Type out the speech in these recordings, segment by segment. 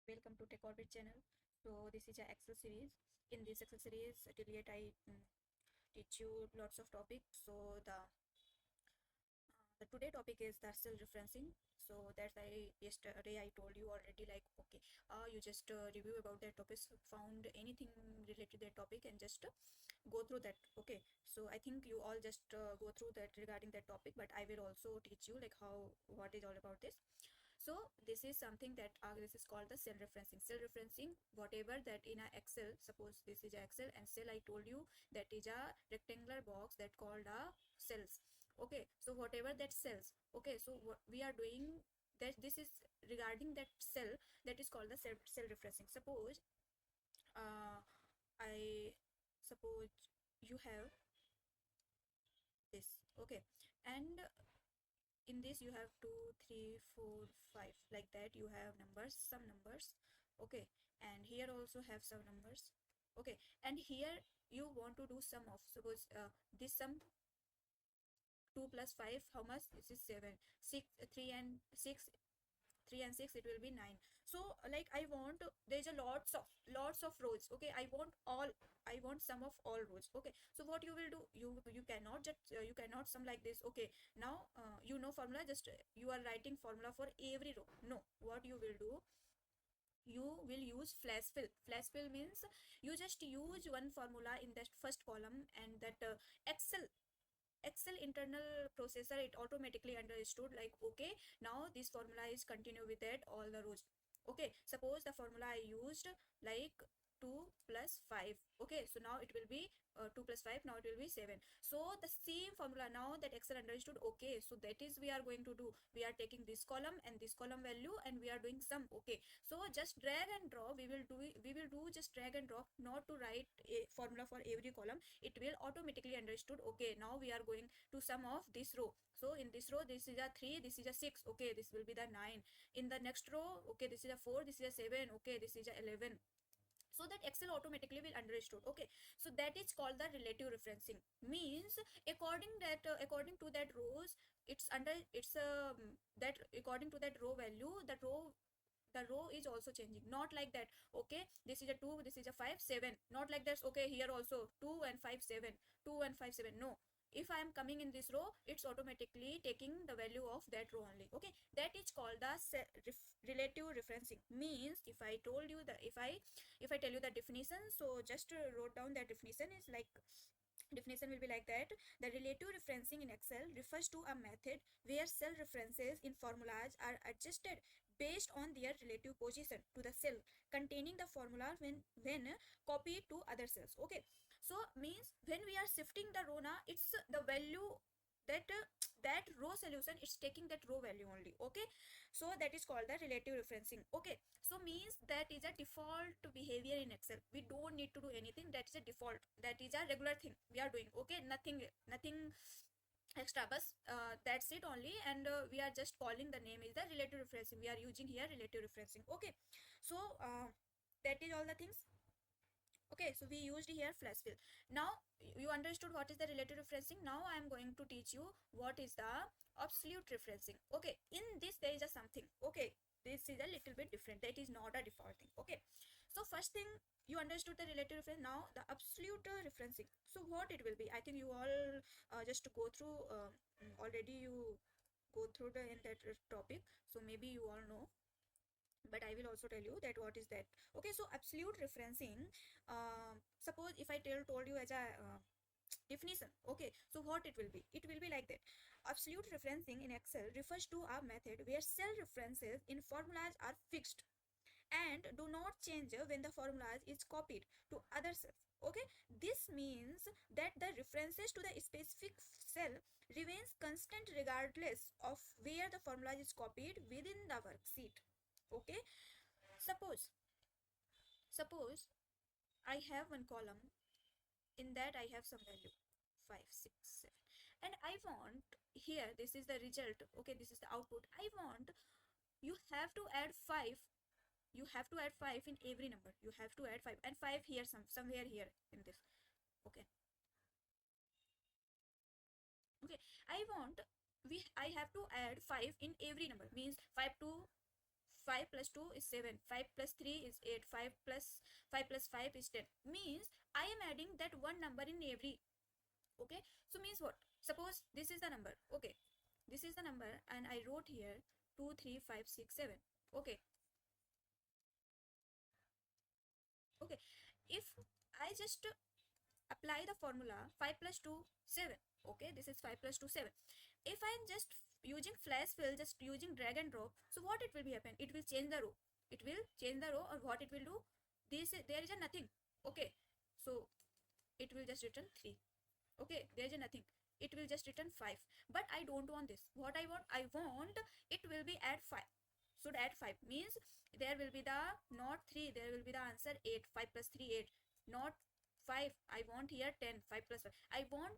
Welcome to TechOrbit channel. So this is a Excel series. In this Excel series, till yet I teach you lots of topics. So the today topic is the cell referencing. So that's why yesterday I told you already, like, okay, you just review about that topic, found anything related to that topic, and just go through that. Okay, so I think you all just go through that regarding that topic, but I will also teach you like how what is all about this. So this is something that this is called the cell referencing. Cell referencing, whatever that in a Excel, suppose this is a Excel, and cell I told you that is a rectangular box that called a cells. Okay, so whatever that cells. Okay, so what we are doing, that this is regarding that cell, that is called the cell referencing. Suppose uh I suppose you have this. Okay, and in this you have 2 3 4 5, like that you have numbers, some numbers. Okay, and here also have some numbers. Okay, and here you want to do sum of, suppose this sum 2 plus 5, how much? This is 7. 6 3 and 6, 3 and 6, it will be 9. So like I want, there's a lots of rows. Okay, I want all, I want sum of all rows. Okay, so what you will do, you cannot just you cannot sum like this. Okay, now you know formula, just you are writing formula for every row. No, what you will do, you will use flash fill. Flash fill means you just use one formula in that first column, and that excel internal processor, it automatically understood, like, okay, now this formula is continue with that all the rows. Okay, suppose the formula I used, like 2 plus 5. Okay, so now it will be 2 plus 5, now it will be 7. So the same formula now that excel understood. Okay, so that is we are going to do, we are taking this column and this column value, and we are doing sum. Okay, so just drag and drop, we will do just drag and drop, not to write a formula for every column. It will automatically understood. Okay, now we are going to sum of this row. So in this row, this is a 3, this is a 6. Okay, this will be the 9. In the next row, okay, this is a 4, this is a 7. Okay, this is a 11. So that excel automatically will understood. Okay, so that is called the relative referencing. Means according to that rows, it's under, it's that according to that row value, the row is also changing, not like that. Okay, this is a 2, this is a 5 7, not like that. Okay, here also 2 and 5 7, 2 and 5 7. No, if I am coming in this row, it's automatically taking the value of that row only. Okay, that is called the relative referencing. Means if I told you that, if I tell you the definition, so just wrote down that definition is like, definition will be like that: the relative referencing in Excel refers to a method where cell references in formulas are adjusted based on their relative position to the cell containing the formula when copied to other cells. Okay, so means when we are shifting the row, na, it's the value that that row solution is taking that row value only. Okay, so that is called the relative referencing. Okay, so means that is a default behavior in Excel. We don't need to do anything, that is a default, that is a regular thing we are doing. Okay, nothing extra, but that's it only. And we are just calling the name is the relative referencing, we are using here relative referencing. Okay, so that is all the things. Okay, so we used here flash fill. Now you understood what is the relative referencing. Now I am going to teach you what is the absolute referencing. Okay, in this there is a something. Okay, this is a little bit different, that is not a default thing. Okay, so first thing, you understood the relative reference. Now the absolute referencing, so what it will be, I think you all just go through already, you go through the in that topic, so maybe you all know, but I will also tell you that what is that. Okay, so absolute referencing, suppose if I told you as a definition. Okay, so what it will be, it will be like that: absolute referencing in Excel refers to a method where cell references in formulas are fixed and do not change when the formula is copied to other cells. Okay, this means that the references to the specific cell remains constant regardless of where the formula is copied within the worksheet. Okay, suppose I have one column, in that I have some value 5 6 7, and I want here, this is the result. Okay, this is the output. I want, you have to add 5, you have to add 5 in every number, you have to add 5, and 5 here, somewhere here in this. Okay, okay, I want, I have to add 5 in every number, means 5 to 5 plus 2 is 7, 5 plus 3 is 8, 5 plus 5 is 10. Means I am adding that one number in every. Okay, so means what? Suppose this is the number. Okay, this is the number and I wrote here 2 3 5 6 7. Okay, okay, if I just apply the formula 5 plus 2 7. Okay, this is 5 plus 2 7. If I'm just using flash fill, just using drag and drop, so what it will be happen? It will change the row. It will change the row, or what it will do, this there is a nothing. Okay, so it will just return 3. Okay, there is a nothing, it will just return 5. But I don't want this. What I want it will be add 5. Should add 5 means there will be the not 3, there will be the answer 8. 5 plus 3 8, not 5. I want here 10. 5 plus 5, I want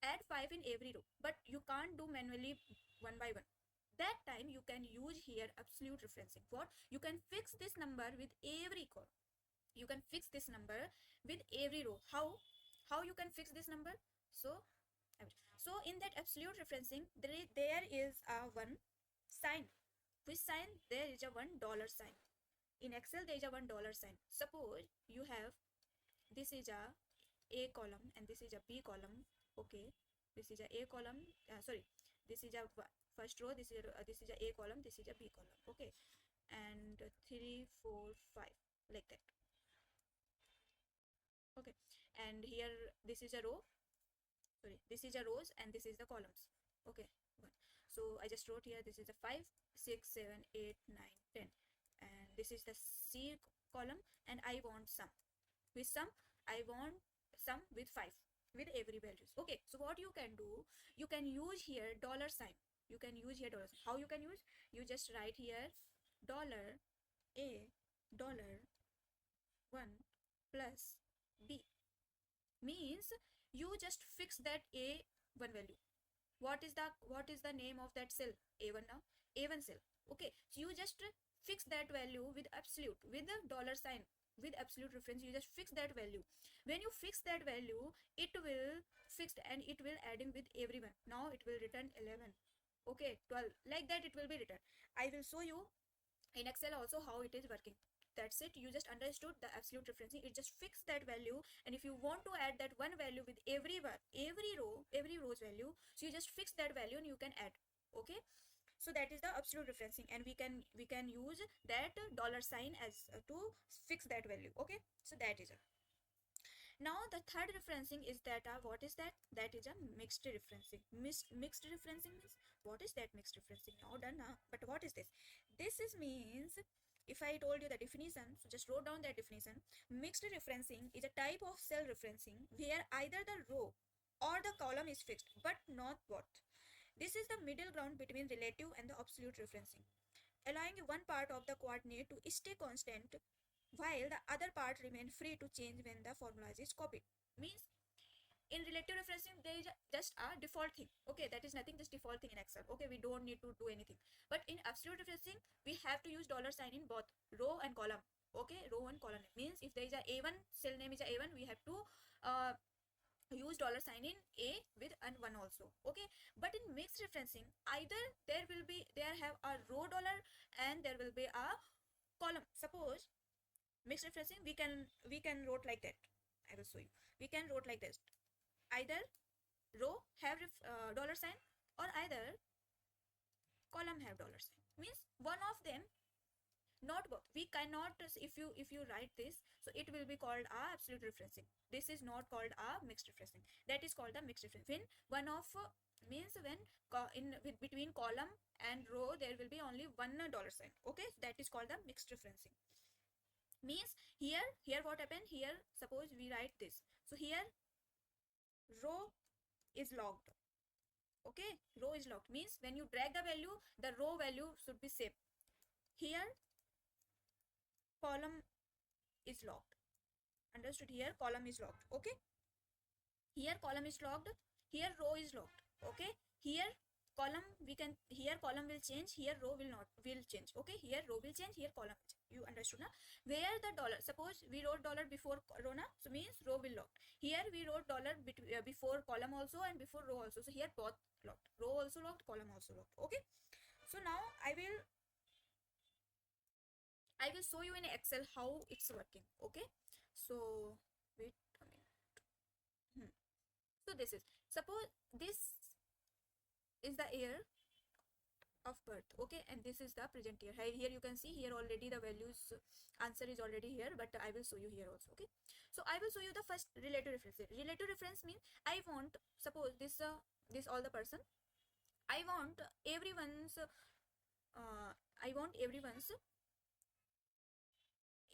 add 5 in every row, but you can't do manually one by one. That time you can use here absolute referencing. What? You can fix this number with every column. You can fix this number with every row. How you can fix this number? So in that absolute referencing, there is a one sign. Which sign? There is a $1 sign. In Excel there is a $1 sign. Suppose you have, this is a column and this is a B column. Okay, this is a column, sorry, this is a first row, this is a column, this is a B column. Okay, and 3 4 5 like that. Okay, and here this is a row, sorry, this is a rows and this is the columns. Okay, one. So I just wrote here, this is a 5 6 7 8 9 10, and this is the C column, and I want sum. With sum, I want sum with 5 with every values. Okay, so what you can do, you can use here dollar sign. You can use here dollar sign. How you can use? You just write here dollar a dollar 1 plus b. Means you just fix that a one value. What is the name of that cell? A1 now, A1 cell. Okay, so you just fix that value with absolute, with the dollar sign, with absolute reference. You just fix that value. When you fix that value, it will fixed and it will adding with everyone. Now it will return 11. Okay, 12, like that it will be written. I will show you in Excel also how it is working. That's it. You just understood the absolute referencing. It just fix that value, and if you want to add that one value with every row, every row's value, so you just fix that value and you can add. Okay, so that is the absolute referencing, and we can use that dollar sign as to fix that value. Okay, so that is it. Now the third referencing is that what is that? That is a mixed referencing. Mixed referencing means, what is that mixed referencing? Now done now. But what is this? This is means, if I told you the definition, so just wrote down that definition. Mixed referencing is a type of cell referencing where either the row or the column is fixed, but not both. This is the middle ground between relative and the absolute referencing, allowing one part of the coordinate to stay constant while the other part remain free to change when the formula is copied. Means in relative referencing there is just a default thing. Okay, that is nothing, just default thing in Excel. Okay, we don't need to do anything. But in absolute referencing we have to use dollar sign in both row and column. Okay, row and column means if there is a A1 cell name is a A1, we have to use dollar sign in A with and 1 also. Okay, but in mixed referencing, either there have a row dollar and there will be a column. Suppose mixed referencing, we can wrote like that. I will show you. We can wrote like this. Either row have dollar sign, or either column have dollar sign. Means one of them, not both. We cannot, if you write this, so it will be called a absolute referencing. This is not called a mixed referencing. That is called the mixed referencing. When one of means when between column and row there will be only one dollar sign. Okay, that is called the mixed referencing. Means here what happened, here suppose we write this, so here row is locked. Okay, row is locked means when you drag the value, the row value should be saved. Here column is locked. Understood? Here column is locked. Okay, here column is locked, here row is locked. Okay, here column here column will change, here row will change. Okay, here row will change, here column will change. You understood now? Where the dollar, suppose we wrote dollar before row now, so means row will locked. Here we wrote dollar before column also and before row also, so here both locked, row also locked, column also locked. Okay, so now I will I will show you in Excel how it's working. Okay, so wait a minute. So this is, suppose this is the year of birth, okay, and this is the present year. Here you can see, here already the values answer is already here, but I will show you here also. Okay, so I will show you the first relative reference. Relative reference means I want, suppose this all the person, I want everyone's I want everyone's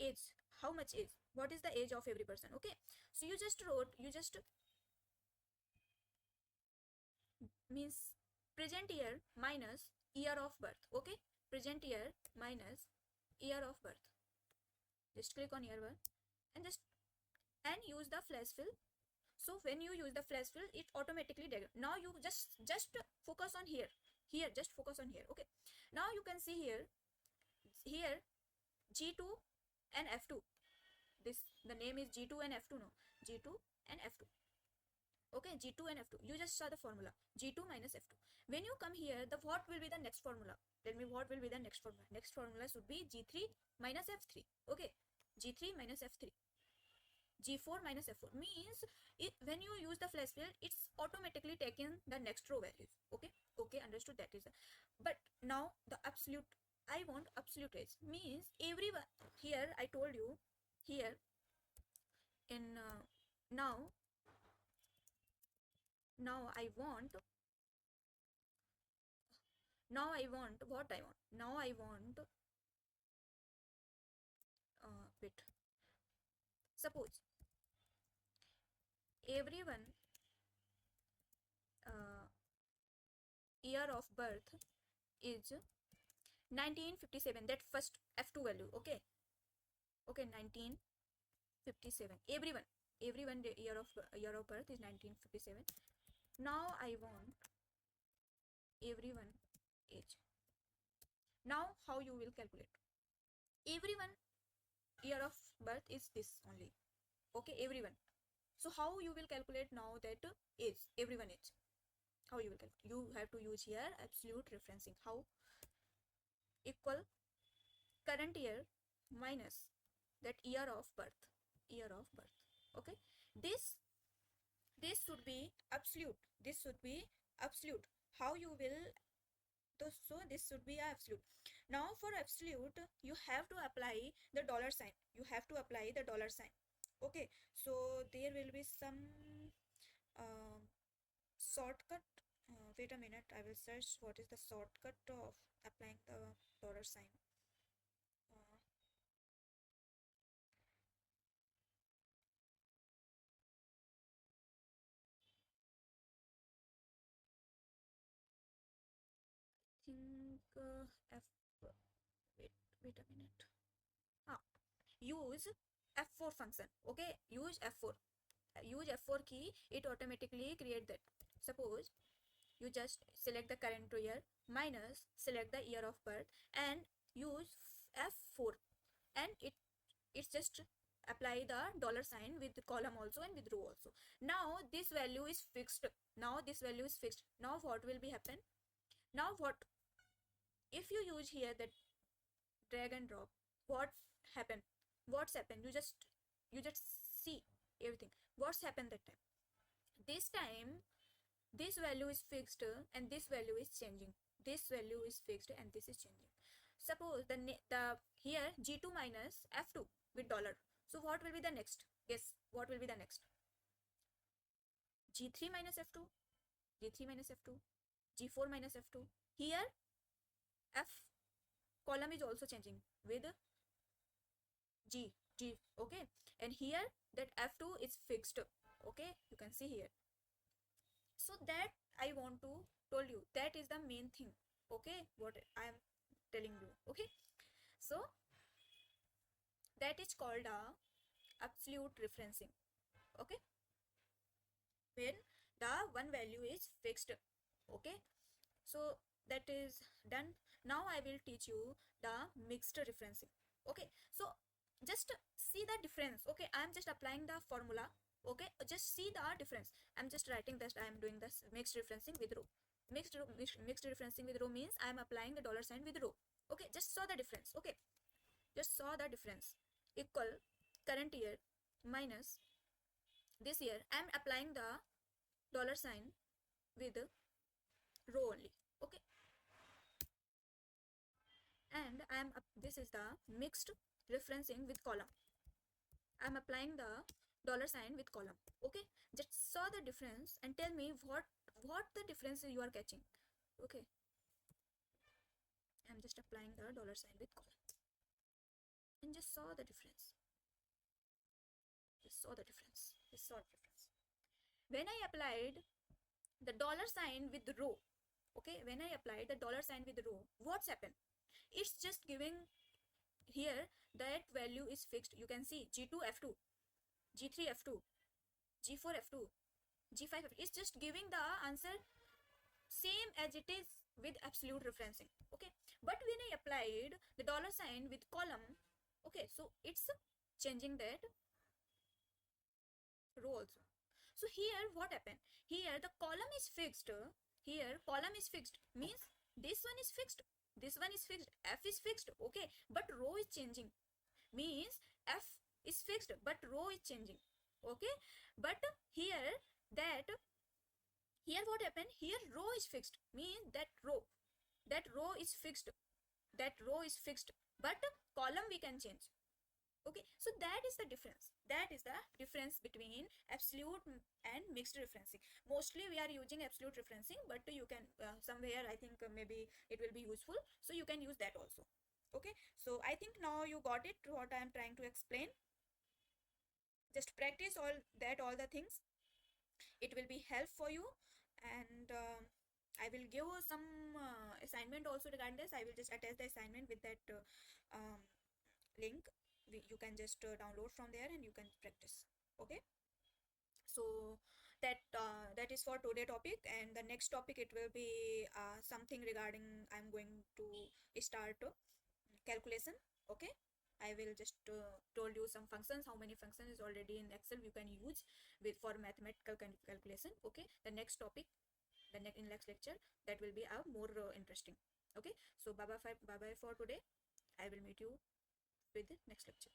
age. How much age, what is the age of every person? Okay, so you just wrote, you just means present year minus year of birth. Okay, present year minus year of birth. Just click on year one and just and use the flash fill. So when you use the flash fill, it automatically now you just focus on here. Here just focus on here. Okay, now you can see here G2 and F2. This, the name is G2 and F2. No, G2 and F2. Okay, G2 and F2. You just saw the formula G2 minus F2. When you come here, the what will be the next formula? Tell me what will be the next formula. Next formula should be G3 minus F3. Okay, G3 minus F3. G4 minus F4 means when you use the flash fill, it's automatically taking the next row values. Okay, okay, understood. That is but now the absolute, I want absolute age means everyone. Here I told you, here in now now I want now I want what I want. Now I want wait, suppose everyone uh, year of birth is 1957. That first F2 value. Okay, okay, 1957. Everyone the year of birth is 1957. Now I want everyone age. Now how you will calculate? Everyone year of birth is this only. Okay, everyone. So how you will calculate now that age, everyone age? How you will calculate? You have to use here absolute referencing. How? Equal current year minus that year of birth. Year of birth. Okay. This should be absolute. This should be absolute. How you will? So this should be absolute. Now for absolute, you have to apply the dollar sign. You have to apply the dollar sign. Okay. So there will be some uh, shortcut. Wait a minute. I will search what is the shortcut of applying the dollar sign. Uh, think F. Wait a minute. Ah, use F4 function. Okay, use F4. Use F4 key. It automatically create that. Suppose you just select the current year minus select the year of birth and use F4, and it's just apply the dollar sign with the column also and with row also. Now this value is fixed. Now this value is fixed. Now what will be happen? Now what if you use here that drag and drop? What happened? What's happened? You just see everything. What's happened that time? This time this value is fixed and this value is changing. This value is fixed and this is changing. Suppose the here G2 minus F2 with dollar. So what will be the next? Guess what will be the next? G3 minus F2, G3 minus F2, G4 minus F2. Here F column is also changing with G. Okay, and here that F2 is fixed. Okay, you can see here. So that I want to told you, that is the main thing. Okay, what I am telling you. Okay, so that is called a absolute referencing. Okay, when the one value is fixed. Okay, so that is done. Now I will teach you the mixed referencing. Okay, so just see the difference. Okay, I am just applying the formula. Okay, just see the difference. I'm just writing that I am doing this mixed referencing with row. Mixed referencing with row means I am applying the dollar sign with row. Okay, just saw the difference. Okay, just saw the difference equal current year minus this year. I am applying the dollar sign with row only. Okay, and I am this is the mixed referencing with column. I am applying the dollar sign with column. Okay, just saw the difference and tell me what the difference you are catching. Okay, I am just applying the dollar sign with column and just saw the difference. Just saw the difference. Just saw the difference. When I applied the dollar sign with the row, okay, when I applied the dollar sign with the row, what's happened? It's just giving here that value is fixed. You can see G2 F2, G3 F2, G4 F2, G5 F2. It's just giving the answer same as it is with absolute referencing. Okay, but when I applied the dollar sign with column, okay, so it's changing that row also. So here what happened? Here the column is fixed. Here column is fixed means this one is fixed. This one is fixed. F is fixed. Okay, but row is changing. Means F is fixed, but row is changing. Okay, but here what happened? Here row is fixed. Means that row is fixed. That row is fixed, but column we can change. Okay, so that is the difference. That is the difference between absolute and mixed referencing. Mostly we are using absolute referencing, but you can somewhere I think maybe it will be useful, so you can use that also. Okay, so I think now you got it what I am trying to explain. Just practice all the things. It will be help for you, and I will give some assignment also regarding this. I will just attach the assignment with that link. You can just download from there and you can practice. Okay, so that is for today topic, and the next topic it will be something regarding I'm going to start calculation. Okay, I will just told you some functions, how many functions is already in Excel you can use with for mathematical calculation. Okay, the next topic, in next lecture, that will be more interesting. Okay, so bye bye for today. I will meet you with the next lecture.